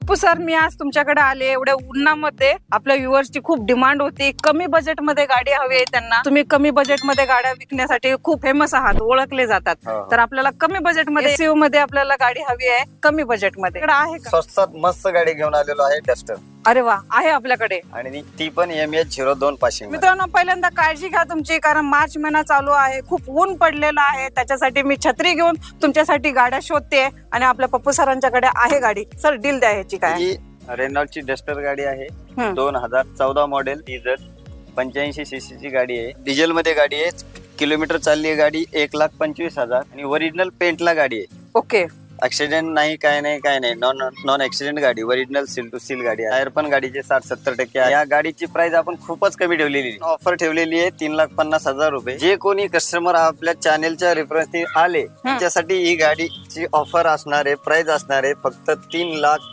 Pappu sir, मी आज तुमच्याकडे आले एवढ्या उन्हामध्ये. आपल्या व्ह्युअर्सची खूप डिमांड होती, कमी बजेट मध्ये गाडी हवी आहे त्यांना. तुम्ही कमी बजेट मध्ये गाड्या विकण्यासाठी खूप फेमस आहात, ओळखले जातात. तर आपल्याला कमी बजेट मध्ये SUV मध्ये आपल्याला गाडी हवी आहे, कमी बजेट मध्ये आहे का? स्वस्तात मस्त गाडी घेऊन आलेलो आहे डस्टर, अरे वा, आहे आपल्याकडे. आणि ती पण MH02 पासिंग. मित्रांनो, पहिल्यांदा काळजी घ्या तुमची, कारण मार्च महिना चालू आहे, खूप ऊन पडलेला आहे. त्याच्यासाठी मी छत्री घेऊन तुमच्यासाठी गाड्या शोधते आणि आपल्या पप्पू सरांच्याकडे आहे गाडी. सर, डील द्या ह्याची काय? ही रेनॉल्टची डस्टर गाडी आहे, 2014 मॉडेल, डिझेल, 85 cc ची गाडी आहे. डिझेल मध्ये गाडी आहे, किलोमीटर चालली आहे गाडी 1,25,000 आणि ओरिजिनल पेंटला गाडी आहे. ओके. ऍक्सिडेंट नाही, काय नाही, नॉन ऍक्सिडेंट गाडी, ओरिजिनल सील टू सील गाडी आहे. टायर पण गाडीचे 60-70% आहे. या गाडीची प्राइस आपण खूपच कमी ठेवलेली, ऑफर ठेवलेली आहे 3,50,000 रुपये. जे कोणी कस्टमर आपल्या चॅनेलच्या रेफरन्सने आले त्याच्यासाठी ही गाडीची ऑफर असणार आहे, प्राइस असणार आहे फक्त 3,25,000